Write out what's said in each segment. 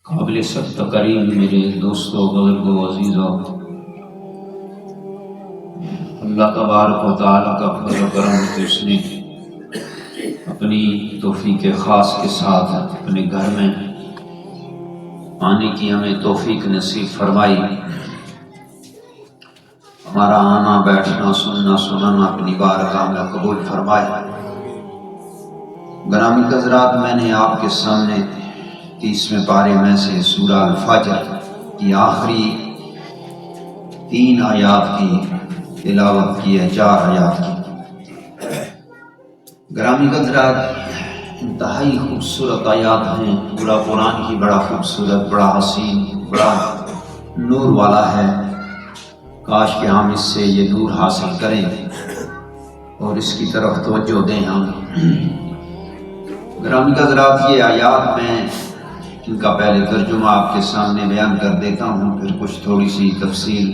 قابل سخت کریم میرے دوستوں بزرگوں عزیزوں، اللہ تبارک و تعالیٰ کا فضل و کرم کہ اس نے اپنی توفیق خاص کے ساتھ اپنے گھر میں آنے کی ہمیں توفیق نصیب فرمائی۔ ہمارا آنا بیٹھنا سننا سنانا اپنی بارگاہ میں قبول فرمائے۔ گرامی حضرات، میں نے آپ کے سامنے 30ویں پارے میں سے سورہ الفجر کی آخری 3 آیات کی تلاوت کی ہے، 4 آیات کی۔ گرامی حضرات، انتہائی خوبصورت آیات ہیں۔ پورا قرآن کی بڑا خوبصورت، بڑا حسین، بڑا نور والا ہے۔ کاش کہ ہم اس سے یہ نور حاصل کریں اور اس کی طرف توجہ دیں ہم۔ گرامی حضرات، یہ آیات میں ان کا پہلے ترجمہ آپ کے سامنے بیان کر دیتا ہوں، پھر کچھ تھوڑی سی تفصیل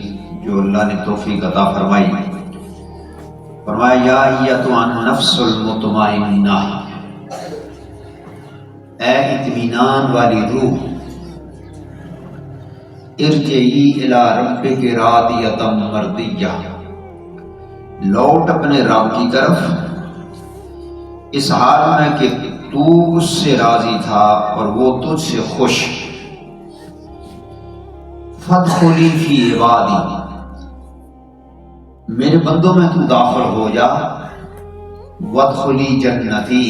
جو اللہ نے توفیق عطا فرمائی۔ فرمایا یا ایتھا النفس المطمئنہ، اے اطمینان والی روح، ارجعی الی ربک راضیۃ مرضیہ، لوٹ اپنے رب کی طرف اس حال میں کہ تو اس سے راضی تھا اور وہ تجھ سے خوش۔ فادخلی فی عبادی، میرے بندوں میں تو داخل ہو جا۔ وادخلی جنتی،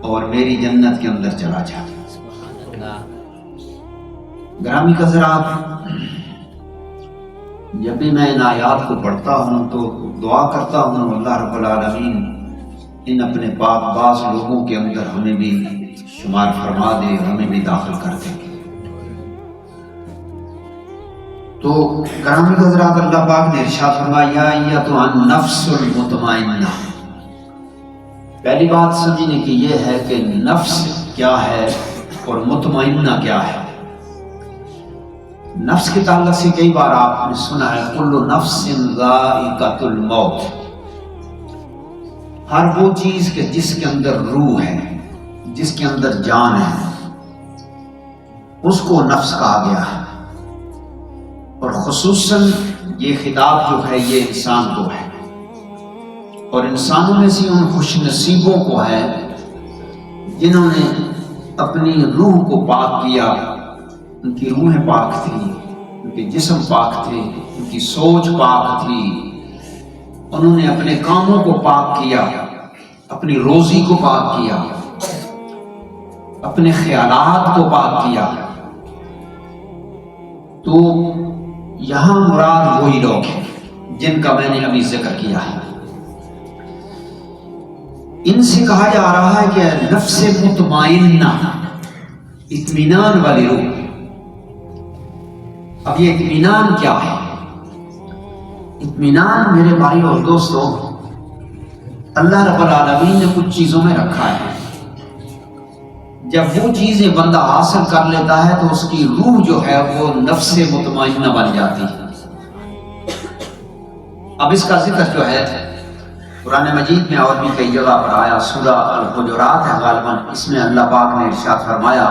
اور میری جنت کے اندر چلا جا۔ گرامی حضرات، جب بھی میں ان آیات کو پڑھتا ہوں تو دعا کرتا ہوں اللہ رب العالمین ان اپنے پاک باز لوگوں کے اندر ہمیں بھی شمار فرما دے، ہمیں بھی داخل کر دے۔ تو گرامی حضرات، اللہ پاک نے ارشاد فرمایا ایتھا النفس المطمئنہ۔ پہلی بات سمجھنے کی یہ ہے کہ نفس کیا ہے اور مطمئنہ کیا ہے۔ نفس کے تعلق سے کئی بار آپ نے سنا ہے کل نفس ذائقۃ الموت، ہر وہ چیز کہ جس کے اندر روح ہے، جس کے اندر جان ہے، اس کو نفس کہا گیا ہے۔ اور خصوصاً یہ خطاب جو ہے یہ انسان کو ہے، اور انسانوں میں سے ان خوش نصیبوں کو ہے جنہوں نے اپنی روح کو پاک کیا۔ ان کی روحیں پاک تھی، ان کے جسم پاک تھے، ان کی سوچ پاک تھی، انہوں نے اپنے کاموں کو پاک کیا، اپنی روزی کو پاک کیا، اپنے خیالات کو پاک کیا۔ تو یہاں مراد وہی لوگ ہیں جن کا میں نے ابھی ذکر کیا ہے۔ ان سے کہا جا رہا ہے کہ نفس مطمئنہ، اطمینان والی روح۔ اب یہ اطمینان کیا ہے؟ اطمینان میرے بھائی اور دوستو، اللہ رب العالمین نے کچھ چیزوں میں رکھا ہے۔ جب وہ چیزیں بندہ حاصل کر لیتا ہے تو اس کی روح جو ہے وہ نفس مطمئنہ بن جاتی ہے۔ اب اس کا ذکر جو ہے قرآن مجید میں اور بھی کئی جگہ پر آیا، سورہ الحجرات ہے غالباً، اس میں اللہ پاک نے ارشاد فرمایا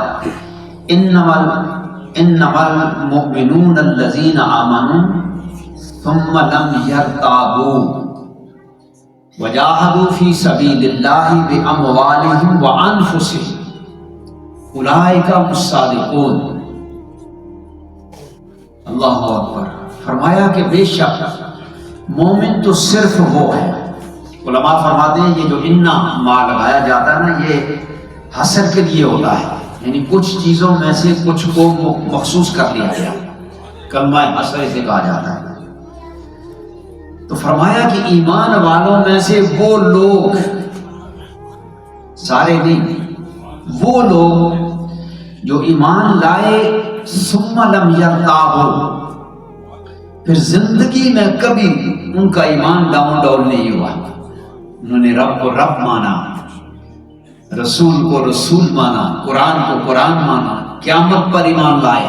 انما المؤمنون الذین آمنوا ثم لم يرتابوا وجاہدوا فی سبیل اللہ باموالہم وانفسہم اولئک هم الصادقون۔ اللہ اکبر۔ فرمایا کہ بے شک مومن تو صرف وہ ہے۔ علماء فرماتے ہیں یہ جو انا ما لگایا جاتا ہے نا، یہ حصر کے لیے ہوتا ہے، یعنی کچھ چیزوں میں سے کچھ کو مخصوص کر لیا گیا، کلمہ حصر سے کہا جاتا ہے۔ تو فرمایا کہ ایمان والوں میں سے وہ لوگ، سارے نہیں، وہ لوگ جو ایمان لائے ثم لم یرتابوا، پھر زندگی میں کبھی ان کا ایمان ڈاؤن ڈاؤن نہیں ہوا، انہوں نے رب کو رب مانا، رسول کو رسول مانا، قرآن کو قرآن مانا، قیامت پر ایمان لائے،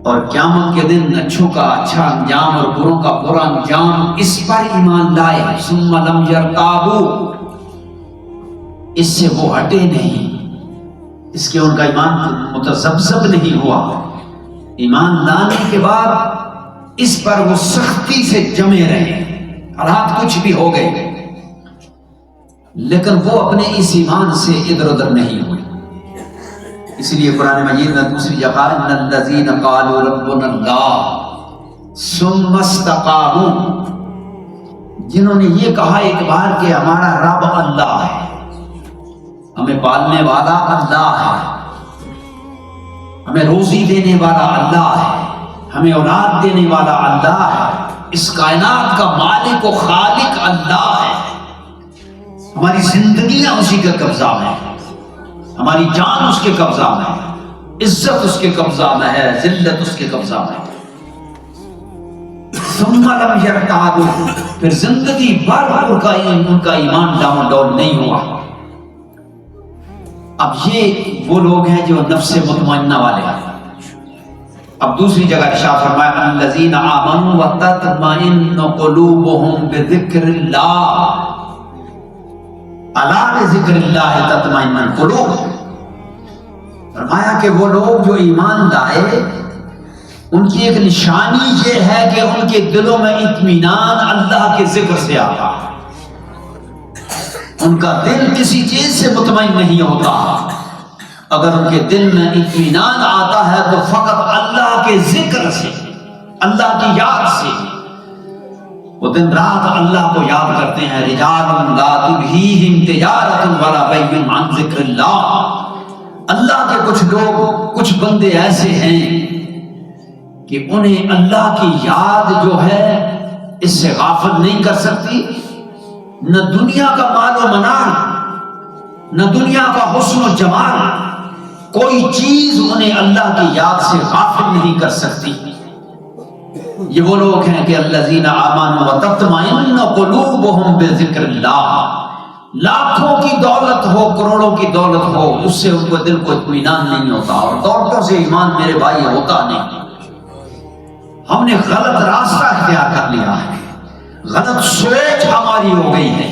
اور قیامت کے دن اچھوں کا اچھا انجام اور بروں کا برا انجام، اس پر ایمان لائے۔ ثم لم یرتابوا، اس سے وہ ہٹے نہیں، اس کے ان کا ایمان متذبذب نہیں ہوا، ایمان لانے کے بعد اس پر وہ سختی سے جمے رہے، حالات کچھ بھی ہو گئے لیکن وہ اپنے اس ایمان سے ادھر ادھر نہیں ہوئے۔ اس لیے قرآن مجید میں دوسری جگہ ان الذین قالوا ربنا اللہ ثم استقاموا، جنہوں نے یہ کہا ایک بار کہ ہمارا رب اللہ ہے، ہمیں پالنے والا اللہ ہے، ہمیں روزی دینے والا اللہ ہے، ہمیں اولاد دینے والا اللہ ہے، اس کائنات کا مالک و خالق اللہ ہے، ہماری زندگیاں اسی کے قبضہ میں ہے، ہماری جان اس کے قبضہ میں ہے، عزت اس کے قبضہ میں ہے، ذلت اس کے قبضہ میں ہے۔ ثم لم یرتابوا، پھر زندگی بھر ان کا ایمان ڈاؤن ڈاؤن نہیں ہوا۔ اب یہ وہ لوگ ہیں جو نفس مطمئنہ والے ہیں۔ اب دوسری جگہ ارشاد فرمایا الذین آمنوا وتطمئن قلوبهم بذکر اللہ، الا بذکر اللہ تطمئن القلوب، فرمایا کہ وہ لوگ جو ایمان لائے ان کی ایک نشانی یہ ہے کہ ان کے دلوں میں اطمینان اللہ کے ذکر سے آتا ہے، ان کا دل کسی چیز سے مطمئن نہیں ہوتا، اگر ان کے دل میں اطمینان آتا ہے تو فقط اللہ کے ذکر سے، اللہ کی یاد سے، وہ دن رات اللہ کو یاد کرتے ہیں۔ رجال لا تلہیہم تجارۃ ولا بیع عن ذکر اللہ، اللہ کے کچھ لوگ، کچھ بندے ایسے ہیں کہ انہیں اللہ کی یاد جو ہے اس سے غافل نہیں کر سکتی، نہ دنیا کا مال و منال، نہ دنیا کا حسن و جمال، کوئی چیز انہیں اللہ کی یاد سے غافل نہیں کر سکتی۔ یہ وہ لوگ ہیں کہ الذین آمنوا وتطمئن قلوبهم بذکر اللہ، لاکھوں کی دولت ہو، کروڑوں کی دولت ہو، اس سے ان کو دل کو اطمینان نہیں ہوتا، اور دولتوں سے ایمان میرے بھائی ہوتا نہیں۔ ہم نے غلط راستہ اختیار کر لیا ہے، غلط سوچ ہماری ہو گئی ہے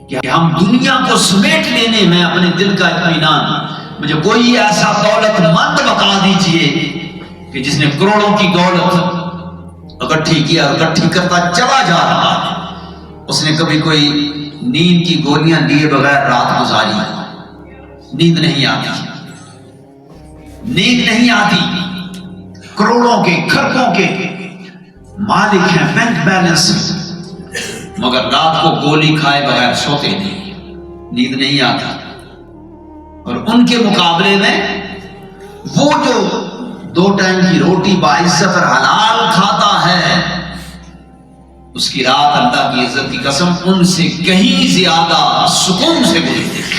کہ ہم دنیا کو سمیٹ لینے میں اپنے دل کا اطمینان، مجھے کوئی ایسا دولت مند بتا دیجئے کہ جس نے کروڑوں کی دولت اکٹھی کیا، اکٹھی کرتا چلا جا رہا ہے، اس نے کبھی کوئی نیند کی گولیاں لیے بغیر رات گزاری، نیند نہیں آتی، نیند نہیں آتی، کروڑوں کے کھربوں کے مالک ہیں، بینک بیلنس، مگر رات کو گولی کھائے بغیر سوتے نہیں، نیند نہیں آتی۔ اور ان کے مقابلے میں وہ جو 2 ٹائم کی روٹی باعزت اور حلال کھاتا ہے، اس کی رات اللہ کی عزت کی قسم ان سے کہیں زیادہ سکون سے گزرتی ہے،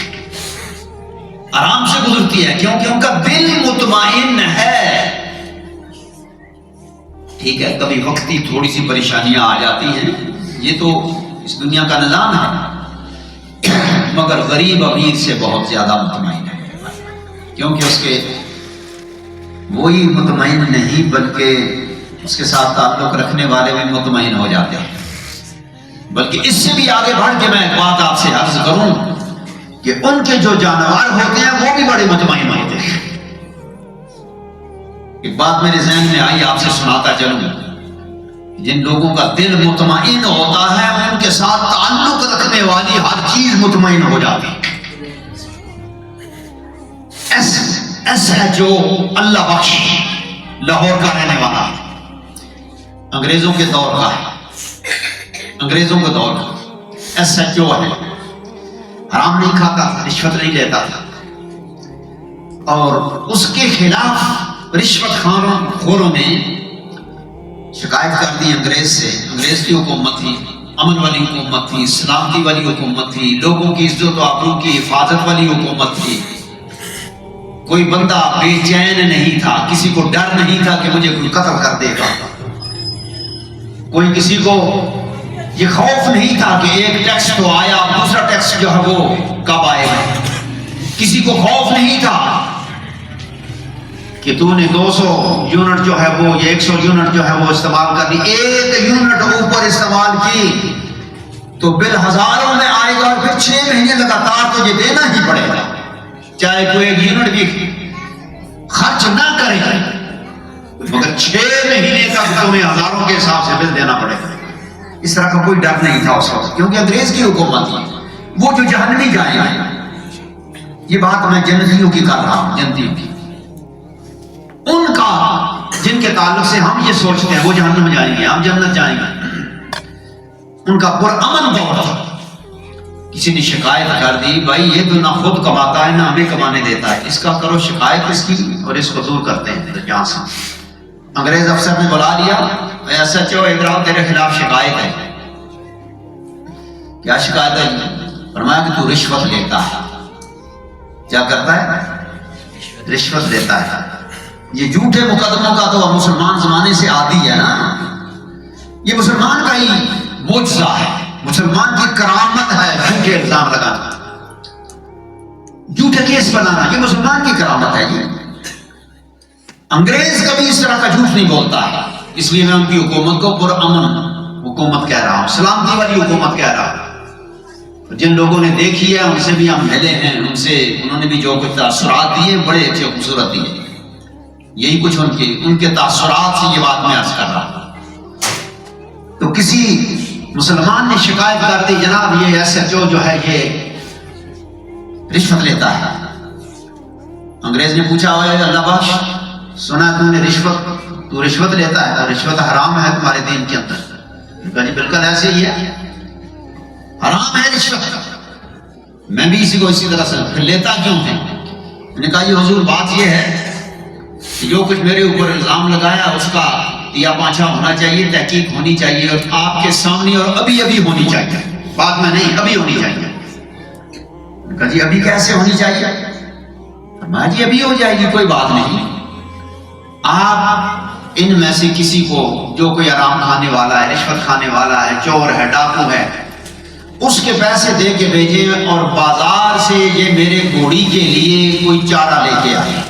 آرام سے گزرتی ہے، کیونکہ ان کا دل مطمئن ہے۔ ٹھیک ہے، کبھی وقتی تھوڑی سی پریشانیاں آ جاتی ہیں، یہ تو اس دنیا کا نظام ہے، مگر غریب امیر سے بہت زیادہ مطمئن ہے، کیونکہ اس کے وہی مطمئن نہیں بلکہ اس کے ساتھ تعلق رکھنے والے بھی مطمئن ہو جاتے ہیں۔ بلکہ اس سے بھی آگے بڑھ کے میں ایک بات آپ سے عرض کروں کہ ان کے جو جانور ہوتے ہیں وہ بھی بڑے مطمئن ہوتے ہیں۔ ایک بات میرے ذہن میں آئی، آپ سے سناتا چلوں، جن لوگوں کا دل مطمئن ہوتا ہے ان کے ساتھ تعلق رکھنے والی ہر چیز مطمئن ہو جاتی ہے۔ ایس ہے جو اللہ بخش، لاہور کا رہنے والا، انگریزوں کے دور کا ہے، انگریزوں کے دور کا SHO ہے، حرام نہیں کھاتا، رشوت نہیں لیتا تھا، اور اس کے خلاف رشوت خوروں نے شکایت کر دی انگریز سے۔ انگریز کی حکومت تھی، امن والی حکومت تھی، سلامتی والی حکومت تھی، لوگوں کی عزت و آبرو کی حفاظت والی حکومت تھی، کوئی بندہ بے چین نہیں تھا، کسی کو ڈر نہیں تھا کہ مجھے کوئی قتل کر دے گا، کوئی کسی کو یہ خوف نہیں تھا کہ ایک ٹیکس تو آیا، دوسرا ٹیکس جو ہے وہ کب آئے گا، کسی کو خوف نہیں تھا کہ تو نے 200 یونٹ جو ہے وہ، یہ 100 یونٹ جو ہے وہ استعمال کر لی، 1 یونٹ اوپر استعمال کی تو بل ہزاروں میں آئے گا، اور پھر 6 مہینے لگاتار تجھے دینا ہی پڑے گا۔ چاہے کوئی ایک یونٹ بھی خرچ نہ کرے مگر 6 مہینے تک تمہیں ہزاروں کے حساب سے بل دینا پڑے گا. اس طرح کا کوئی ڈر نہیں تھا اس وقت، کیونکہ انگریز کی حکومت تھی. وہ جو جہنمی جائیں گے، یہ بات میں جنتیوں کی کر رہا ہوں، جنتیوں کی، ان کا جن کے تعلق سے ہم یہ سوچتے ہیں وہ جہنم جائیں گے ہم جنت جائیں گے، ان کا پرامن دور تھا. کسی نے شکایت کر دی، بھائی یہ تو نہ خود کماتا ہے نہ ہمیں کمانے دیتا ہے، اس کا کرو شکایت اس کی اور اس کو دور کرتے ہیں جہاں سے. انگریز افسر نے بلا لیا، ایسا چو ادھر آؤ، تیرے خلاف شکایت ہے. کیا شکایت ہے؟ فرمایا کہ تو رشوت لیتا ہے. کیا کرتا ہے؟ رشوت لیتا ہے. یہ جھوٹے مقدموں کا تو مسلمان زمانے سے عادی ہے نا، یہ مسلمان کا ہی معجزہ ہے، مسلمان کی کرامت ہے جھوٹے الزام لگانا، جھوٹے کیس بنانا، یہ مسلمان کی کرامت ہے. یہ انگریز کبھی اس طرح کا جھوٹ نہیں بولتا ہے، اس لیے میں ان کی حکومت کو پرامن حکومت کہہ رہا ہوں، سلامتی والی حکومت کہہ رہا ہوں. جن لوگوں نے دیکھی ہے ان سے بھی ہم ملے ہیں، انہوں نے بھی جو کچھ تاثرات دیے بڑے اچھے خوبصورت دیے. یہی کچھ ان کے تاثرات سے یہ بات میں عرض کر رہا ہوں. تو کسی مسلمان نے شکایت کر دی، جناب یہ ایس ایچ او جو ہے یہ رشوت لیتا ہے. انگریز نے پوچھا، اللہ بخش، سنا تم نے تو رشوت لیتا ہے، رشوت حرام ہے تمہارے دین کے اندر؟ کہا جی بالکل ایسے ہی ہے، حرام ہے رشوت. میں بھی اسی کو اسی طرح سے پھر لیتا کیوں ہے؟ میں نے کہا یہ حضور بات یہ ہے کہ جو کچھ میرے اوپر الزام لگایا اس کا دیا پانچا ہونا چاہیے، تحقیق ہونی چاہیے، اور آپ کے سامنے اور ابھی ہونی چاہیے، بعد میں نہیں، ابھی ہونی چاہیے. کہا جی ابھی کیسے ہونی چاہیے؟ میں جی ابھی ہو جائے گی، کوئی بات نہیں. آپ ان میں سے کسی کو جو کوئی حرام کھانے والا ہے، رشوت کھانے والا ہے، چور ہے، ڈاکو ہے، اس کے پیسے دے کے بھیجیں اور بازار سے یہ میرے گھوڑی کے لیے کوئی چارہ لے کے آئے.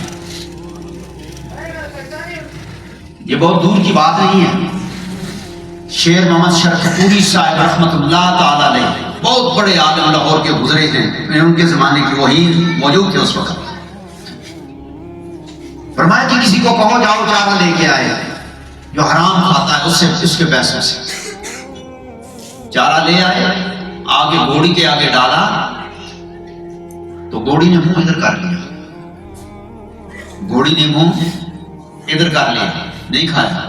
یہ بہت دور کی بات نہیں ہے. شیر محمد شرقپوری صاحب رحمت اللہ تعالی علیہ بہت بڑے عالم لاہور کے گزرے ہیں، میں ان کے زمانے کی وہی موجود تھے اس وقت. فرمایا کہ کسی کو کہو جاؤ چارہ لے کے آئے، جو حرام کھاتا ہے اس کے پیسوں سے چارہ لے آئے. آگے گھوڑی کے آگے ڈالا تو گھوڑی نے منہ ادھر کر لیا، گھوڑی نے منہ ادھر کر لیا، نہیں کھایا.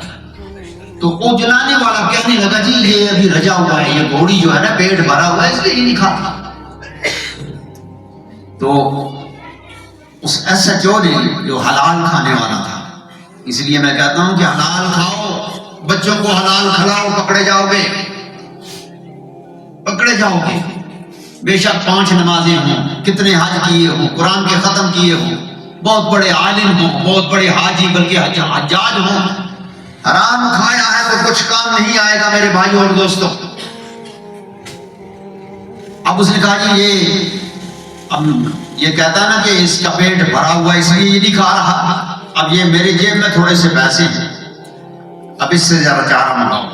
تو وہ جلانے والا کہنے لگا جی یہ ابھی رجا ہوا ہے، یہ گھوڑی جو ہے نا پیٹ بھرا ہوا ہے اس لیے یہ نہیں کھاتا. تو اس ایس ایچ او نے جو حلال کھانے والا تھا، اس لیے میں کہتا ہوں کہ حلال کھاؤ، بچوں کو حلال کھلاؤ، پکڑے جاؤ گے. بے شک 5 نمازیں ہوں، کتنے حج کیے ہوں، قرآن کے ختم کیے ہوں، بہت بڑے عالم ہوں، بہت بڑے حاجی بلکہ حجاج ہوں، حرام کھایا ہے تو کچھ کام نہیں آئے گا میرے بھائیوں اور دوستوں. اب اس نے کہا جی اب یہ کہتا ہے نا کہ اس کا پیٹ بھرا ہوا ہے اس لیے یہ نہیں کھا رہا، اب یہ میرے جیب میں تھوڑے سے پیسے ہیں، اب اس سے ذرا چارہ منگاؤ.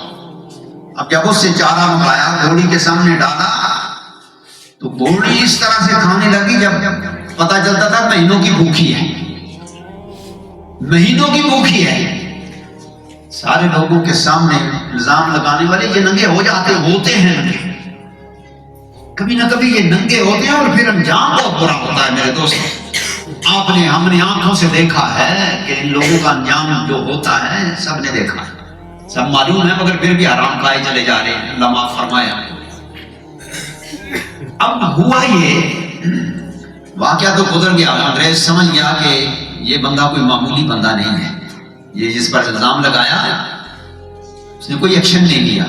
اب جب اس سے چارہ منگایا، گھوڑی کے سامنے ڈالا تو گھوڑی اس طرح سے کھانے لگی جب پتا چلتا تھا مہینوں کی بھوکی ہے، مہینوں کی بھوکی ہے. سارے لوگوں کے سامنے الزام لگانے والے یہ ننگے ہو جاتے ہوتے ہیں، ننگے کبھی نہ کبھی یہ ننگے ہوتے ہیں اور پھر انجام بہت برا ہوتا ہے میرے دوست. ہم نے آنکھوں سے دیکھا ہے کہ ان لوگوں کا انجام جو ہوتا ہے سب نے دیکھا ہے، سب معلوم ہے، مگر پھر بھی حرام کھائے چلے جا رہے ہیں. اللہ معاف فرمایا. اب ہوا یہ واقعہ تو گزر گیا، انگریز سمجھ گیا کہ یہ بندہ کوئی معمولی بندہ نہیں ہے، یہ جس پر الزام لگایا اس نے کوئی ایکشن نہیں لیا.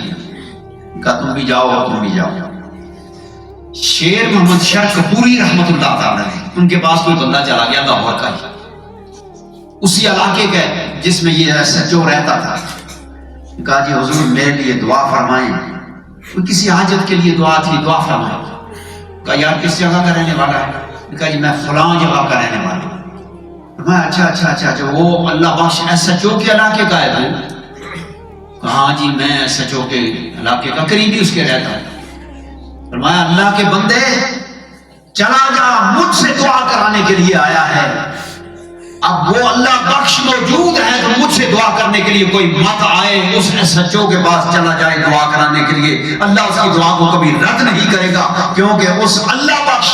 کہا تم بھی جاؤ اور تم بھی جاؤ. شیر محمد شرقپوری رحمت اللہ تعالی ان کے پاس کوئی بندہ چلا گیا لاہور کا ہی، اسی علاقے کا جس میں یہ ایس ایچ او رہتا تھا. کہا جی حضور میرے لیے دعا فرمائیں، کوئی کسی حاجت کے لیے دعا تھی، دعا فرمائیں. کہا یار کس جگہ کا رہنے والا ہے؟ کہا جی میں فلاں جگہ کا رہنے والا ہوں. میں اچھا وہ Allah Bakhsh S H O کے علاقے کا ہے تو؟ کہا جی میں ایس ایچ او کے علاقے کا قریبی اس کے رہتا ہوں. فرمایا اللہ کے بندے چلا جا، مجھ سے دعا کرانے کے لیے آیا ہے۔ اب وہ اللہ بخش موجود ہے تو مجھ سے دعا کرنے کے لیے کوئی مت آئے اس SHO کے پاس چلا جائے دعا کرانے کے لیے، اللہ اس کی دعا کو کبھی رد نہیں کرے گا، کیونکہ اس اللہ بخش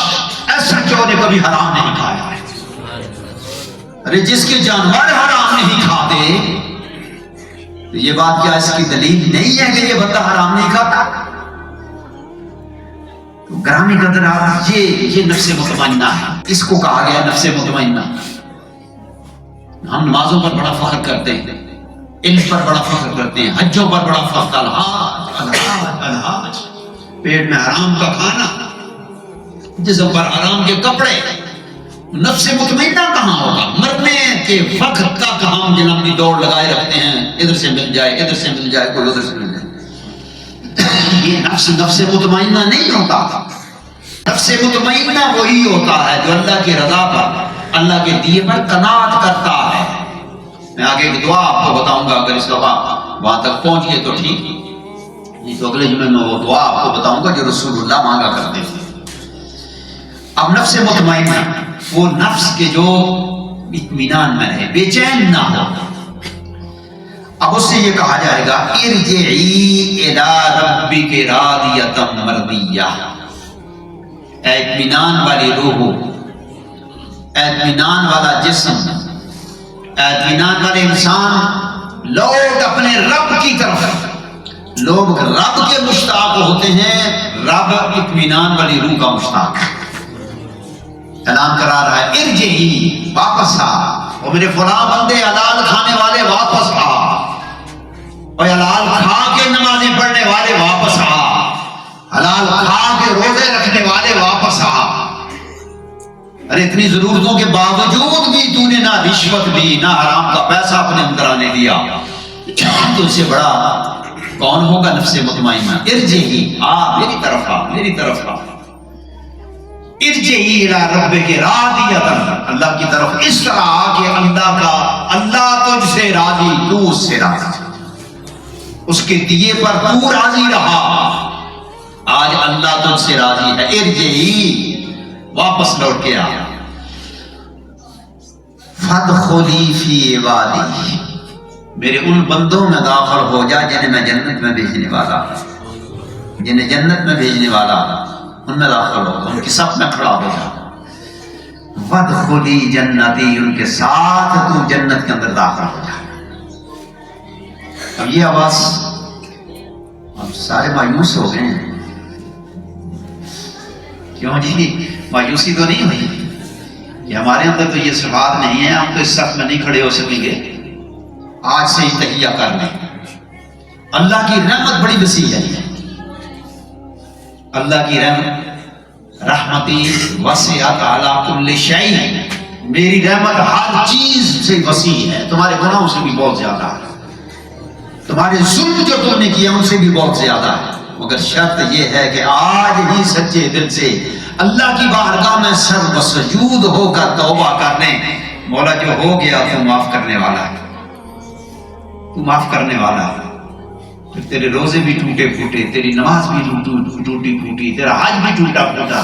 SHO نے کبھی حرام نہیں کھایا ہے۔ ارے جس کے جانور حرام نہیں کھاتے، تو یہ بات کیا اس کی دلیل نہیں ہے کہ یہ بندہ حرام نہیں کھاتا؟ تو گرامی قدر آپ، یہ نفس مطمئنہ ہے، اس کو کہا گیا نفس مطمئنہ۔ ہم نمازوں پر بڑا فخر کرتے ہیں، علم پر بڑا فخر کرتے ہیں، حجوں پر بڑا فخر، الحاج الحاج الحاج، پیٹ میں حرام کا کھانا، جسم پر حرام کے کپڑے، نفس مطمئنہ کہاں ہوگا؟ مرنے کے وقت تک ہم جنم کی دوڑ لگائے رکھتے ہیں، ادھر سے مل جائے، ادھر سے مل جائے، کوئی ادھر سے مل جائے۔ یہ نفس مطمئنہ نہیں ہوتا۔ نفس مطمئنہ وہی ہوتا ہے جو اللہ کی رضا پر، اللہ کے دیے پر قناعت کرتا ہے۔ میں آگے ایک دعا آپ کو بتاؤں گا، اگر اس دفعہ وہاں تک پہنچ گئے تو ٹھیک، نہیں تو اگلے جمعے میں وہ دعا آپ کو بتاؤں گا جو رسول اللہ مانگا کرتے تھے۔ اب نفس مطمئنہ وہ نفس کے جو اطمینان میں رہے، بے چین نہ ہو۔ اب اس سے یہ کہا جائے گا ارجعی الی ربک راضیۃ مرضیہ، اے اطمینان والی روح، اے اطمینان والا جسم، اے اطمینان والے انسان، لوگ اپنے رب کی طرف، لوگ رب کے مشتاق ہوتے ہیں، رب اطمینان والی روح کا مشتاق ہے۔ اعلان کرا رہا ہے ارجعی، واپس آ، وہ میرے فلاں بندے حلال کھانے والے واپس آ، اور حلال کھا کے نمازیں پڑھنے والے واپس آ، حلال کھا کے روزے رکھنے والے واپس آ۔ ارے اتنی ضرورتوں کے باوجود بھی تو نے نہ رشوت دی، نہ حرام کا پیسہ اپنے اندر آنے دیا، تو اس سے بڑا کون ہوگا نفس مطمئنہ؟ ارجعی، آ میری طرف آ، میری طرف آ، ارجعی الی ربک راضیۃ، اللہ کی طرف اس طرح آ کہ اللہ تجھ سے راضی، تو اس سے راضی، اس کے دیے پر تو راضی رہا، آج اللہ تجھ سے راضی ہے۔ ارجعی، واپس لوٹ کے آ، فادخلی فی عبادی، میرے ان بندوں میں داخل ہو جا جنہیں میں جنت میں بھیجنے والا، جنہیں جنت میں بھیجنے والا، ان میں داخل ہو، ان کی صف میں کھڑا ہو جا، وادخلی جنتی، ان کے ساتھ تو جنت کے اندر داخل ہو جا۔ اب یہ آواز، اب سارے مایوس ہو گئے ہیں، کیوں جی؟ مایوسی تو نہیں ہوئی کہ ہمارے اندر تو یہ صفات نہیں ہے، ہم تو اس صف میں نہیں کھڑے ہو سکیں گے، آج سے ہی تہیہ کر لیں۔ اللہ کی رحمت بڑی وسیع ہے، اللہ کی رحمتی وسعت علی کل شیء، میری رحمت ہر چیز سے وسیع ہے، تمہارے گناہوں سے بھی بہت زیادہ ہے، تمہارے ظلم جو تم نے کیا ان سے بھی بہت زیادہ ہے، مگر شرط یہ ہے کہ آج ہی سچے دل سے اللہ کی بارگاہ میں سر وسجود ہو کر توبہ کر لیں۔ مولا جو ہو گیا تو معاف کرنے والا ہے، تو معاف کرنے والا ہے، پھر تیرے روزے بھی ٹوٹے پھوٹے، تیری نماز بھی ٹوٹی پھوٹی، تیرا حج بھی ٹوٹا پھوٹا،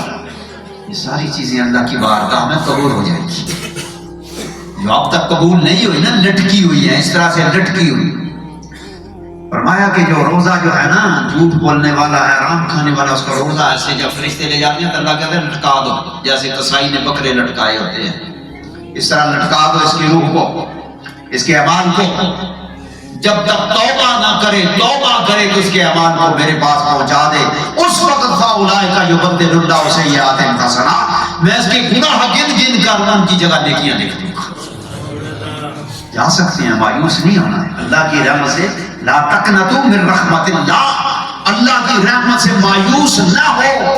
یہ ساری چیزیں اللہ کی بارگاہ میں قبول ہو جائیں گی۔ جو اب تک قبول نہیں ہوئی نا، لٹکی ہوئی ہے، اس طرح سے لٹکی ہوئی۔ فرمایا کہ جو روزہ جو ہے نا، جھوٹ بولنے والا ہے، حرام کھانے والا، اس کا روزہ ایسے جب فرشتے لے جاتے ہیں تو اللہ کہتے ہیں لٹکا دو، جیسے قصائی نے بکرے لٹکائے ہوتے ہیں، اس طرح لٹکا دو اس کی روح کو، اس کے اعمال کو، جب تک توبہ نہ کرے، توبہ کرے تو اس کے اعمال کو میرے پاس پہنچا دے۔ اس وقت فاولئک یبدل اللہ سیئاتہم حسنات، میں اس کے گناہ گن گن کر ان کی جگہ نیکیاں لکھ دوں گا۔ جا سکتے ہیں، مایوس نہیں ہونا ہے اللہ کی رحمت سے۔ لا تقنطوا من رحمت اللہ، اللہ کی رحمت سے مایوس نہ ہو،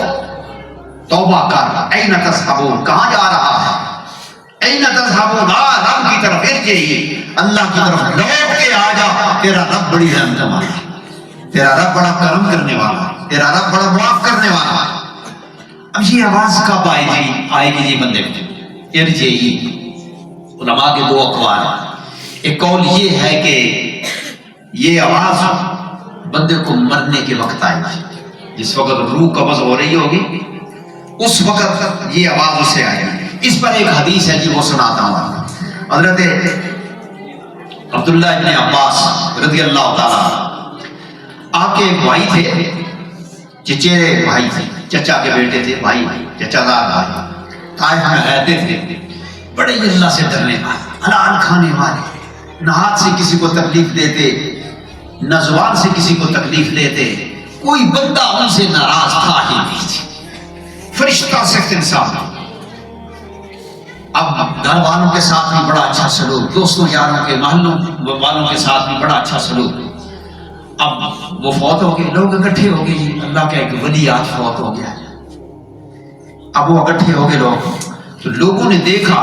توبہ کر۔ این تذهبون، کہاں جا رہا ہے؟ این تذهبون، رب کی طرف ارجعی، اللہ کی طرف لوٹ کے آ جا، تیرا رب بڑی رحمت والا، تیرا رب بڑا کرم کرنے والا، تیرا رب بڑا معاف کرنے والا۔ اب یہ آواز کب آئے گی جی بندے میں؟ ارجعی۔ علماء کے دو اقوال ہیں، ایک قول یہ ہے کہ یہ آواز بندے کو مرنے کے وقت آئے گی، جس وقت روح قبض ہو رہی ہوگی، اس وقت یہ آواز اسے آئی. اس پر ایک حدیث ہے جی وہ سناتا ہوں. حضرت عبداللہ ابن عباس رضی اللہ تعالیٰ، آپ کے ایک بھائی تھے، چچیرے بھائی تھے، چچا کے بیٹے تھے، بھائی چچا دار بھائی، طائف میں رہتے تھے، بڑے اللہ سے ڈرنے والے، حلال کھانے والے، نہ ہاتھ سے کسی کو تکلیف دیتے، نہ زبان سے کسی کو تکلیف دیتے، کوئی بندہ ان سے ناراض تھا ہی نہیں، فرشتہ صرف انسان. اب گھر والوں کے ساتھ بھی بڑا اچھا سلوک، دوستوں یاروں کے محلوں والوں کے ساتھ بھی بڑا اچھا سلوک. اب وہ فوت ہو گئے، لوگ اکٹھے ہو گئے، اللہ کا ایک ولی آج فوت ہو گیا. اب وہ اکٹھے ہو گئے لوگ، تو لوگوں نے دیکھا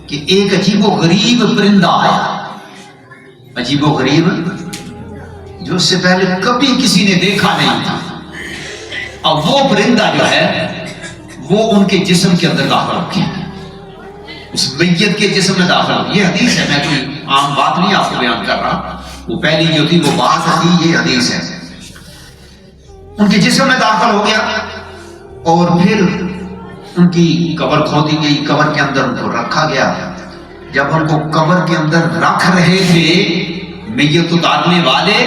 کہ ایک عجیب و غریب پرندہ آیا، عجیب و غریب جو اس سے پہلے کبھی کسی نے دیکھا نہیں تھا. اب وہ پرندہ جو ہے وہ ان کے جسم کے اندر داخل ہو گیا، اس میت کے جسم میں داخل ہو. یہ حدیث ہے، میں کوئی عام بات نہیں آپ کو بیان کر رہا، وہ پہلی جو تھی وہ بات تھی، یہ حدیث ہے. ان کے جسم میں داخل ہو گیا اور پھر ان کی قبر کھودی گئی، قبر کے اندر ان کو رکھا گیا. جب ان کو قبر کے اندر رکھ رہے تھے میت اتارنے والے،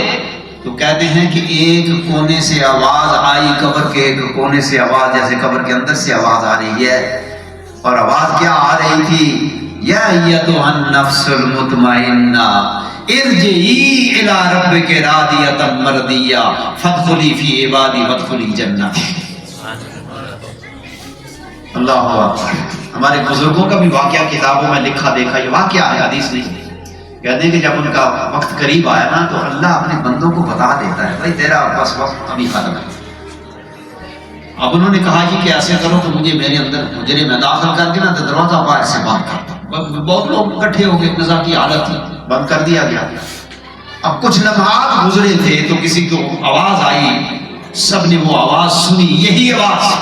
تو کہتے ہیں کہ ایک کونے سے آواز آئی، قبر کے ایک کونے سے آواز، جیسے قبر کے اندر سے آواز آ رہی ہے. اور آواز کیا آ رہی تھی؟ یا ایتھا النفس المطمئنہ ارجعی الی ربک راضیۃ مرضیہ فادخلی فی عبادی وادخلی جنتی. اللہ اکبر. ہمارے بزرگوں کا بھی واقعہ کتابوں میں لکھا دیکھا، یہ واقعہ ہے، حدیث نہیں. کہتے ہیں کہ جب ان کا وقت قریب آیا نا تو اللہ اپنے بندوں کو بتا دیتا ہے، بھائی تیرا بس وقت ابھی ختم ہے. اب انہوں نے کہا جی کہ ایسے کرو تو مجھے میرے اندر حجرے میں داخل کر کے نا تو دروازہ باہر سے بند کر دو. بہت لوگ اکٹھے ہو گئے، نزا کی حالت تھی، بند کر دیا گیا. اب کچھ لمحات گزرے تھے تو کسی کو آواز آئی، سب نے وہ آواز سنی، یہی آواز،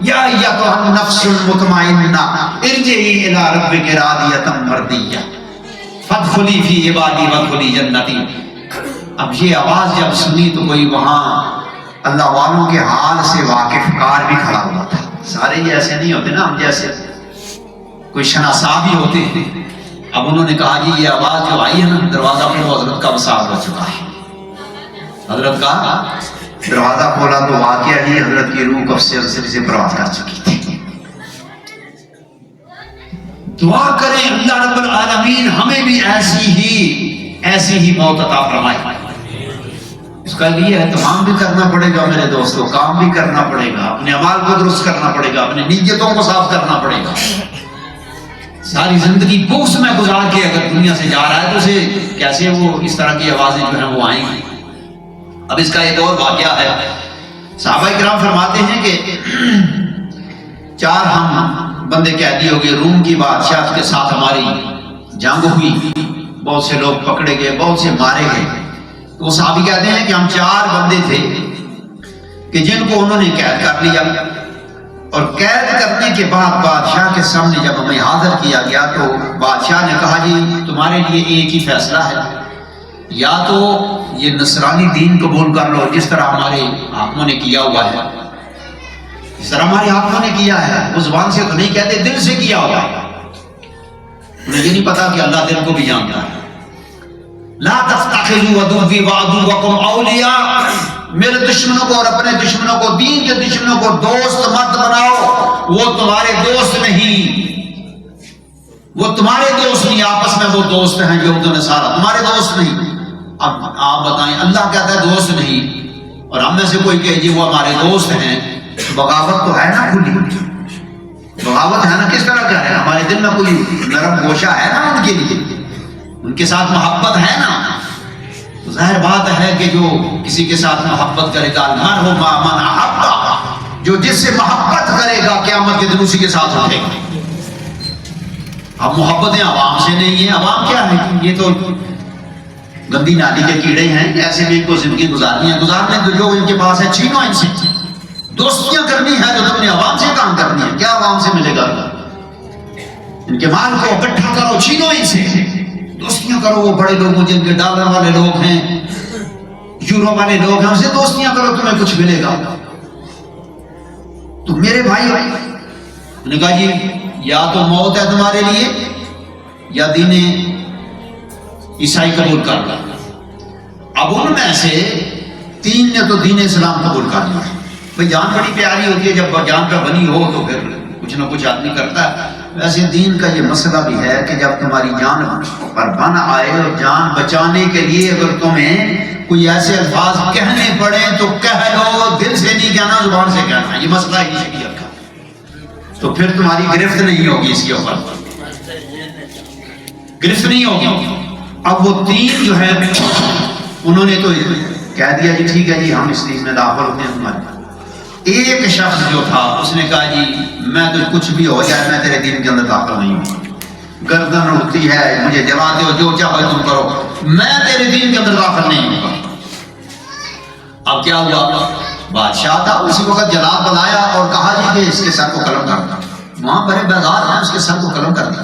یا ایتھا النفس المطمئنہ ارجعی الی ربک راضیۃ مرضیہ فادخلی فی عبادی وادخلی جنتی. اب یہ آواز جب سنی تو کوئی وہاں اللہ والوں کے حال سے واقف کار بھی کھڑا ہوا تھا. سارے ہی ایسے نہیں ہوتے نا ہم جیسے، کوئی شناسا بھی ہوتے ہیں. اب انہوں نے کہا جی یہ آواز جو آئی ہے نا دروازہ پر، وہ حضرت کا وصال ہو چکا ہے. حضرت کا دروازہ کھولا تو واقعہ ہی حضرت کی روح کف سے پرواز کر چکی تھی. دعا کریں اللہ رب العالمین ہمیں بھی ایسی ہی موت عطا فرمائے. اس کا لیے اہتمام بھی کرنا پڑے گا میرے دوستوں، کام بھی کرنا پڑے گا، اپنے اعمال کو درست کرنا پڑے گا، اپنے نیتوں کو صاف کرنا پڑے گا. ساری زندگی بغض میں گزار کے اگر دنیا سے جا رہا ہے تو اسے کیسے وہ اس طرح کی آوازیں جو ہیں وہ آئیں گی. اب اس کا ایک اور واقعہ ہے. صحابہ کرام فرماتے ہیں کہ 4 ہم بندے قیدی ہو گئے، روم کی بادشاہ کے ساتھ ہماری جنگ ہوئی، بہت سے لوگ پکڑے گئے، بہت سے مارے گئے. تو صحابی کہتے ہیں کہ ہم 4 بندے تھے کہ جن کو انہوں نے قید کر لیا، اور قید کرنے کے بعد بادشاہ کے سامنے جب ہمیں حاضر کیا گیا تو بادشاہ نے کہا جی تمہارے لیے ایک ہی فیصلہ ہے، یا تو یہ نصرانی دین قبول کر لو جس طرح ہمارے حاکموں نے کیا ہوا ہے، جس طرح ہمارے حاکموں نے کیا ہے. وہ زبان سے تو نہیں کہتے، دل سے کیا ہوا ہے. انہیں یہ نہیں پتا کہ اللہ دل کو بھی جانتا ہے. لا تتخذوا عدوی وعدوکم اولیاء، میرے دشمنوں کو اور اپنے دشمنوں کو، دین کے دشمنوں کو دوست مت بناؤ. وہ تمہارے دوست نہیں، وہ تمہارے دوست نہیں، آپس میں وہ دوست ہیں جو نے سارا تمہارے دوست نہیں. اب آپ بتائیں، اللہ کہتا ہے دوست نہیں اور ہم میں سے کوئی کہ جی وہ ہمارے دوست ہیں. بغاوت تو ہے نا، کھلی بغاوت ہے نا. کس طرح کہہ رہے ہیں؟ ہمارے دل میں کوئی نرم گوشہ ہے نا ان کے لیے، ان کے ساتھ محبت ہے نا. ظاہر بات ہے کہ جو کسی کے ساتھ محبت کرے گا، المرء مع من احب، جو جس سے محبت کرے گا قیامت کے دن اسی کے ساتھ اٹھے گا. اب محبتیں عوام سے نہیں ہیں. عوام کیا ہے؟ یہ تو گندی نالی کے کیڑے ہیں، ایسے بھی ان کو زندگی گزارنی ہے. گزارنے تو جو ان کے پاس ہے چھینو ان سے. دوستیاں کرنی ہے تو تم نے عوام سے کام کرنی ہے. کیا عوام سے ملے گا؟ ان کے مال کو اکٹھا کرو، چھینو ان سے. دوستیاں کرو وہ بڑے لوگوں جن کے ڈالر والے لوگ ہیں، یورو والے لوگ ہیں، ان سے دوستیاں کرو، تمہیں کچھ ملے گا. تو میرے بھائی نے کہا جی یا تو موت ہے تمہارے لیے یا دین عیسائی قبول کر لیا۔ اب ان میں سے 3 نے تو دین اسلام قبول کر لیا۔ بھئی جان بڑی پیاری ہوتی ہے، جب جان پہ بنی ہو تو پھر کچھ نہ کچھ آدمی کرتا ہے۔ ویسے دین کا یہ مسئلہ بھی ہے کہ جب تمہاری جان پر بن آئے اور جان بچانے کے لیے اگر تمہیں کوئی ایسے الفاظ کہنے پڑے تو کہہ لو، دل سے نہیں کہنا، زبان سے کہنا، یہ مسئلہ ہی شریعت کا، تو پھر تمہاری گرفت نہیں ہوگی، اس کے اوپر گرفت نہیں ہوگی۔ اب وہ 3 جو ہے انہوں نے تو کہہ دیا جی ٹھیک ہے جی ہم اس دین میں داخل ہوتے ہیں تمہارے۔ ایک شخص جو تھا اس نے کہا جی میں تو کچھ بھی ہو جائے میں تیرے دین کے اندر داخل نہیں ہوں، گردن اٹھتی ہے مجھے جلاتے ہو جو چاہو تم کرو، میں تیرے دین کے اندر داخل نہیں ہوں گا۔ اب کیا ہوا، بادشاہ تھا اسی وقت جلاد بلایا اور کہا جی کہ اس کے سر کو قلم کر دیا۔ وہاں بڑے بازار میں اس کے سر کو قلم کر دیا،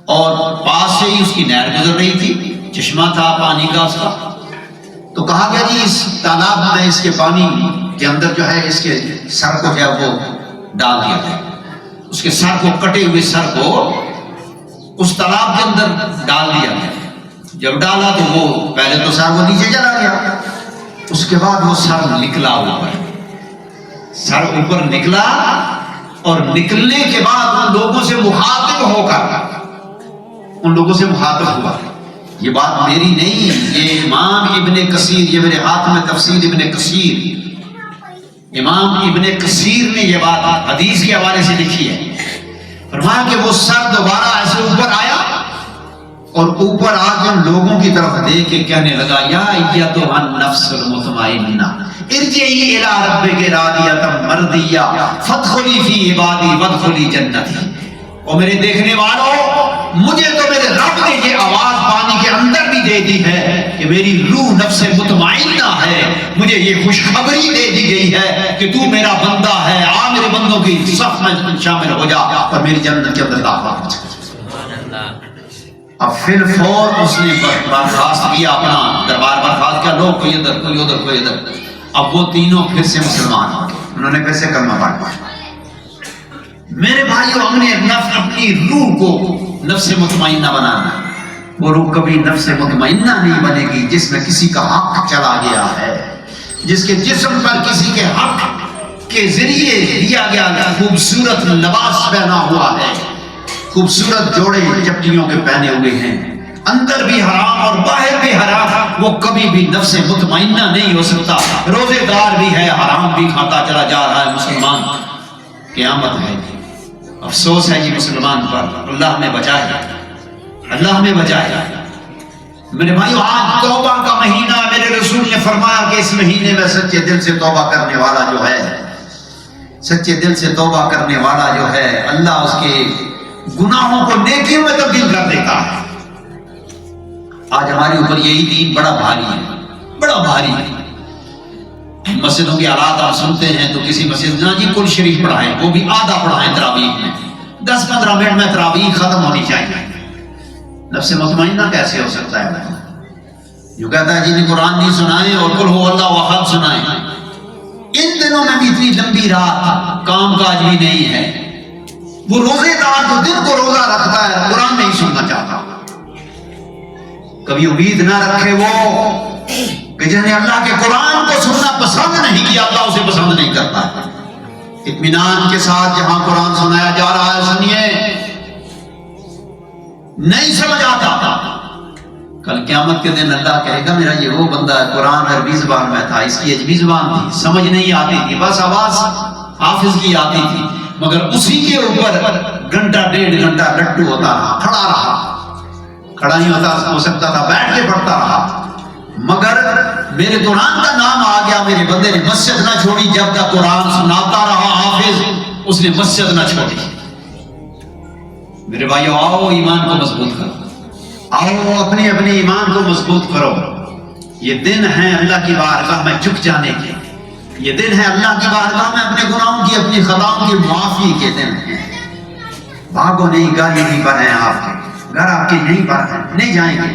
اور پاس سے ہی اس کی نہر گزر رہی تھی، چشمہ تھا پانی کا اس کا، تو کہا گیا جی اس تالاب میں اس کے پانی کے اندر جو ہے اس کے سر کو جو ہے وہ ڈال دیا گیا، اس کے سر کو، کٹے ہوئے سر کو اس تالاب کے اندر ڈال دیا گیا۔ جب ڈالا تو وہ پہلے تو سر وہ نیچے چلا گیا، اس کے بعد وہ سر نکلا اوپر، سر اوپر نکلا، اور نکلنے کے بعد ان لوگوں سے مخاطب ہو کر ان لوگوں سے مخاطب ہوا۔ یہ بات میری نہیں، یہ امام ابن کثیر، یہ میرے ہاتھ میں تفسیر ابن کثیر، امام ابن کثیر نے یہ بات حدیث کے حوالے سے لکھی ہے۔ فرمایا کہ وہ سر دوبارہ ایسے اوپر آیا اور اوپر آ کے ان لوگوں کی طرف دیکھ کے کہنے لگا یا ایتھا النفس المطمئنہ ارجعی الی ربک راضیۃ مرضیہ فادخلی فی عبادی وادخلی جنتی۔ اور میرے دیکھنے والوں، مجھے تو میرے رب نے یہ آواز پانی کے اندر بھی دے دی ہے کہ میری روح نفس مطمئنہ ہے، مجھے یہ خوشخبری دے دی گئی ہے کہ تو میرا بندہ ہے، آ میرے بندوں کی صف میں شامل ہو جا اور میری جنت کے اندر داخل ہو جا۔ اب فی الفور اس نے برخاست کیا، اپنا دربار برخاست کیا، لوگ کوئی ادھر کوئی ادھر کوئی ادھر۔ اب وہ تینوں پھر سے مسلمان ہو گئے، انہوں نے پھر سے کلمہ پڑھا۔ میرے بھائیو، ہم نے اپنی روح کو نفس مطمئنہ بنانا، وہ روح کبھی نفس مطمئنہ نہیں بنے گی جس میں کسی کا حق چلا گیا ہے، جس کے جسم پر کسی کے حق کے ذریعے دیا گیا خوبصورت لباس پہنا ہوا ہے، خوبصورت جوڑے چپٹیوں کے پہنے ہوئے ہیں، اندر بھی حرام اور باہر بھی حرام، وہ کبھی بھی نفس مطمئنہ نہیں ہو سکتا۔ روزے دار بھی ہے، حرام بھی کھاتا چلا جا رہا ہے مسلمان، قیامت ہے۔ افسوس ہے جی مسلمان پر، اللہ ہمیں بچائے، اللہ ہمیں بچائے۔ میرے بھائیو، آج توبہ کا مہینہ، میرے رسول نے فرمایا کہ اس مہینے میں سچے دل سے توبہ کرنے والا جو ہے، سچے دل سے توبہ کرنے والا جو ہے، اللہ اس کے گناہوں کو نیکیوں میں تبدیل کر دیتا ہے۔ آج ہمارے اوپر یہی دین بڑا بھاری ہے، بڑا بھاری ہے۔ مسجدوں کے حالات آپ سنتے ہیں تو کسی مسجد میں جی کل شریف پڑھائیں، وہ بھی آدھا پڑھائیں تراویح میں، 10-15 منٹ میں تراویح ختم ہونی چاہیے۔ نفس مطمئنہ کیسے ہو سکتا ہے؟ جو کہتا ہے جی قرآن نہیں سنائیں اور قل هو اللہ احد سنائیں، ان دنوں میں بھی اتنی لمبی رات، کام کاج بھی نہیں ہے۔ وہ روزے دار جو دن کو روزہ رکھتا ہے قرآن نہیں سننا چاہتا، کبھی امید نہ رکھے وہ کہ جنہیں اللہ کے قرآن کو سننا پسند نہیں کیا، اللہ اسے پسند نہیں کرتا ہے۔ اطمینان کے ساتھ جہاں قرآن سنایا جا رہا ہے سنیے، نہیں سمجھ آتا، کل قیامت کے دن اللہ کہے گا میرا یہ وہ بندہ ہے، قرآن عربی زبان میں تھا، اس کی عجمی زبان تھی، سمجھ نہیں آتی تھی، بس آواز حافظ کی آتی تھی، مگر اسی کے اوپر گھنٹہ 1.5 گھنٹہ لٹو ہوتا رہا، کھڑا رہا، کھڑا نہیں ہو سکتا تھا، بیٹھ کے پڑھتا رہا، مگر میرے قرآن کا نام آ گیا، میرے بندے نے مسجد نہ چھوڑی، جب تک قرآن سناتا رہا حافظ، اس نے مسجد نہ چھوڑی۔ میرے بھائیو، آؤ ایمان کو مضبوط کرو، آؤ اپنی ایمان کو مضبوط کرو۔ یہ دن ہے اللہ کی بارگاہ میں جھک جانے کے، یہ دن ہے اللہ کی بارگاہ میں اپنے گناہوں کی، اپنی خطاؤں کی معافی کے دن ہے۔ بھاگو نہیں، گالی نہیں پر ہیں آپ کے، گھر آپ کے نہیں پر ہیں، نہیں جائیں گے،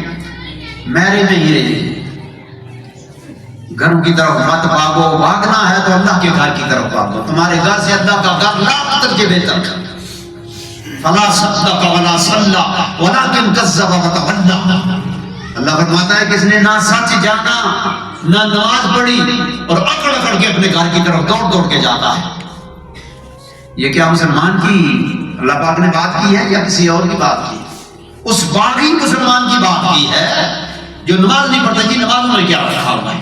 میرے میں ہی رہیں گے، گھروں کی طرف مت بھاگو، بھاگنا ہے تو اللہ کے گھر کی طرف بھاگو، تمہارے گھر سے اللہ کا گھر لاکھ درجے بہتر ہے۔ فلا صدق ولا صلی ولکن کذب وتولى، اللہ فرماتا ہے کہ اس نے نہ سچ جانا نہ نماز پڑھی اور اکڑ اکڑ کے اپنے گھر کی طرف دوڑ دوڑ کے جاتا ہے۔ یہ کیا مسلمان کی اللہ پاک نے بات کی ہے یا کسی اور کی بات کی؟ اس باغی مسلمان کی بات کی ہے جو نماز نہیں پڑھتا۔ جی نمازوں میں کیا رکھا ہوا ہے؟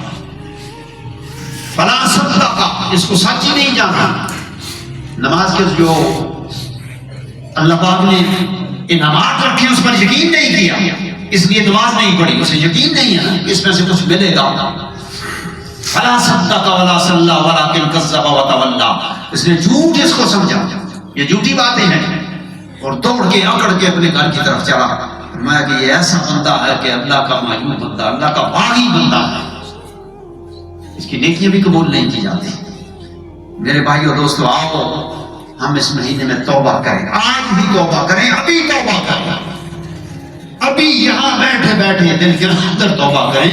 فلا صدق، اس کو سچ ہی نہیں جانا۔ نماز کے جو اللہ پاک نے انعامات رکھے اس پر یقین نہیں کیا، اس لیے نماز نہیں پڑھی، اسے یقین نہیں ہے اس میں سے کچھ ملے گا۔ فلا صدق ولا صلی ولکن کذب وتولى، اس نے جھوٹ اس کو سمجھا، یہ جھوٹی باتیں ہیں، اور دوڑ کے اکڑ کے اپنے گھر کی طرف چلا۔ فرمایا کہ یہ ایسا بندہ ہے کہ اللہ کا محبوب بندہ، اللہ کا باغی بندہ ہے، اس کی نیکیاں بھی قبول نہیں کی جاتی۔ میرے بھائیو دوستو، آؤ ہم اس مہینے میں توبہ کریں، آج بھی توبہ کریں، ابھی توبہ کریں، ابھی یہاں بیٹھے بیٹھے دل کے اندر توبہ کریں،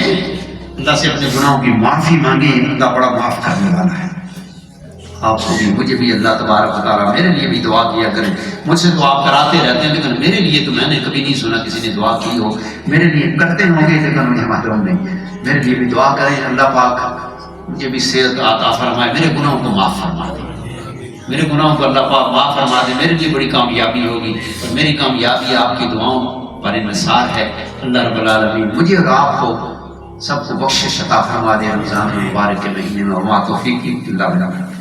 اللہ سے اپنے گناہوں کی معافی مانگیں، اللہ بڑا معاف کرنے والا ہے۔ آپ کو بھی مجھے بھی اللہ تبارک و تعالیٰ میرے لیے بھی دعا کیا کریں۔ مجھ سے تو آپ کراتے رہتے ہیں لیکن میرے لیے تو میں نے کبھی نہیں سنا کسی نے دعا کی ہو، میرے لیے کرتے ہوں گے لیکن مجھے معلوم نہیں، میرے لیے بھی دعا کریں، اللہ پاک مجھے بھی صحت عطا فرمائے، میرے گناہوں کو معاف فرما دے، میرے گناہوں کو اللہ پاک معاف فرما دے، میرے لیے بڑی کامیابی ہوگی، اور میری کامیابی آپ کی دعاؤں پر انحصار ہے۔ اللہ رب العالمین مجھے اور آپ کو سب کو بخشش عطا فرما دے رمضان المبارک کے مہینے میں، وما توفیقی الا باللہ۔